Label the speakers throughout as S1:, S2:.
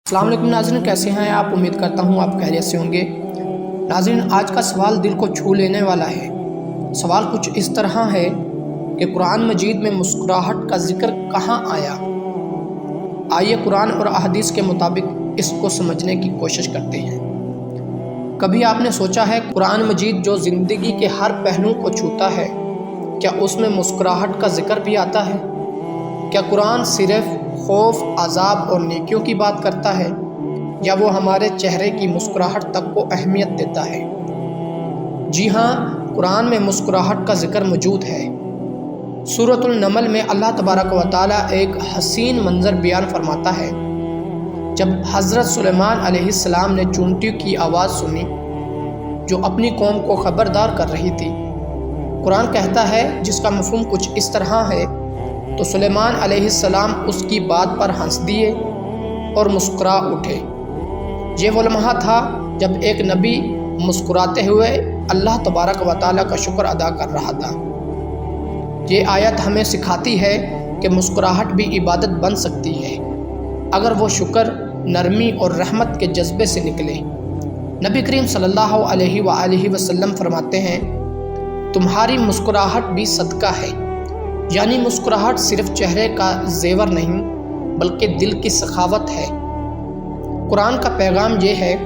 S1: السلام علیکم ناظرین، کیسے ہیں آپ؟ امید کرتا ہوں آپ خیریت سے ہوں گے۔ ناظرین، آج کا سوال دل کو چھو لینے والا ہے۔ سوال کچھ اس طرح ہے کہ قرآن مجید میں مسکراہٹ کا ذکر کہاں آیا؟ آئیے قرآن اور احادیث کے مطابق اس کو سمجھنے کی کوشش کرتے ہیں۔ کبھی آپ نے سوچا ہے قرآن مجید جو زندگی کے ہر پہلو کو چھوتا ہے، کیا اس میں مسکراہٹ کا ذکر بھی آتا ہے؟ کیا قرآن صرف خوف، عذاب اور نیکیوں کی بات کرتا ہے، یا وہ ہمارے چہرے کی مسکراہٹ تک کو اہمیت دیتا ہے؟ جی ہاں، قرآن میں مسکراہٹ کا ذکر موجود ہے۔ سورۃ النمل میں اللہ تبارک و تعالیٰ ایک حسین منظر بیان فرماتا ہے۔ جب حضرت سلیمان علیہ السلام نے چونٹی کی آواز سنی جو اپنی قوم کو خبردار کر رہی تھی، قرآن کہتا ہے جس کا مفہوم کچھ اس طرح ہے، تو سلیمان علیہ السلام اس کی بات پر ہنس دیے اور مسکرا اٹھے۔ یہ وہ لمحہ تھا جب ایک نبی مسکراتے ہوئے اللہ تبارک و تعالیٰ کا شکر ادا کر رہا تھا۔ یہ آیت ہمیں سکھاتی ہے کہ مسکراہٹ بھی عبادت بن سکتی ہے اگر وہ شکر، نرمی اور رحمت کے جذبے سے نکلے۔ نبی کریم صلی اللہ علیہ وآلہ وسلم فرماتے ہیں، تمہاری مسکراہٹ بھی صدقہ ہے، یعنی مسکراہٹ صرف چہرے کا زیور نہیں بلکہ دل کی سخاوت ہے۔ قرآن کا پیغام یہ ہے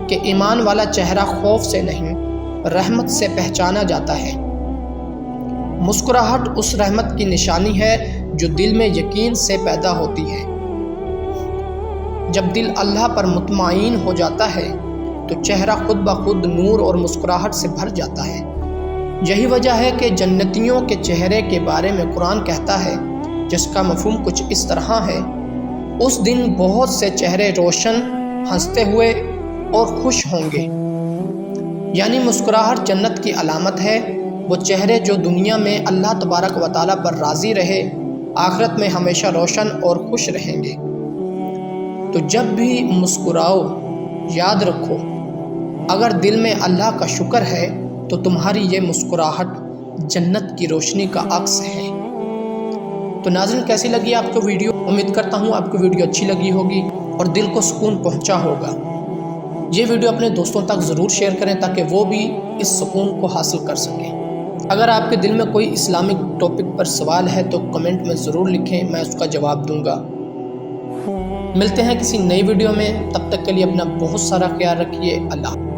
S1: کہ ایمان والا چہرہ خوف سے نہیں، رحمت سے پہچانا جاتا ہے۔ مسکراہٹ اس رحمت کی نشانی ہے جو دل میں یقین سے پیدا ہوتی ہے۔ جب دل اللہ پر مطمئن ہو جاتا ہے تو چہرہ خود بخود نور اور مسکراہٹ سے بھر جاتا ہے۔ یہی وجہ ہے کہ جنتیوں کے چہرے کے بارے میں قرآن کہتا ہے، جس کا مفہوم کچھ اس طرح ہے، اس دن بہت سے چہرے روشن، ہنستے ہوئے اور خوش ہوں گے۔ یعنی مسکراہٹ جنت کی علامت ہے۔ وہ چہرے جو دنیا میں اللہ تبارک و تعالیٰ پر راضی رہے، آخرت میں ہمیشہ روشن اور خوش رہیں گے۔ تو جب بھی مسکراؤ، یاد رکھو، اگر دل میں اللہ کا شکر ہے تو تمہاری یہ مسکراہٹ جنت کی روشنی کا عکس ہے۔ تو ناظرین، کیسی لگی آپ کو ویڈیو؟ امید کرتا ہوں آپ کو ویڈیو اچھی لگی ہوگی اور دل کو سکون پہنچا ہوگا۔ یہ ویڈیو اپنے دوستوں تک ضرور شیئر کریں تاکہ وہ بھی اس سکون کو حاصل کر سکیں۔ اگر آپ کے دل میں کوئی اسلامک ٹاپک پر سوال ہے تو کمنٹ میں ضرور لکھیں، میں اس کا جواب دوں گا۔ ملتے ہیں کسی نئی ویڈیو میں، تب تک کے لیے اپنا بہت سارا خیال رکھیے۔ اللہ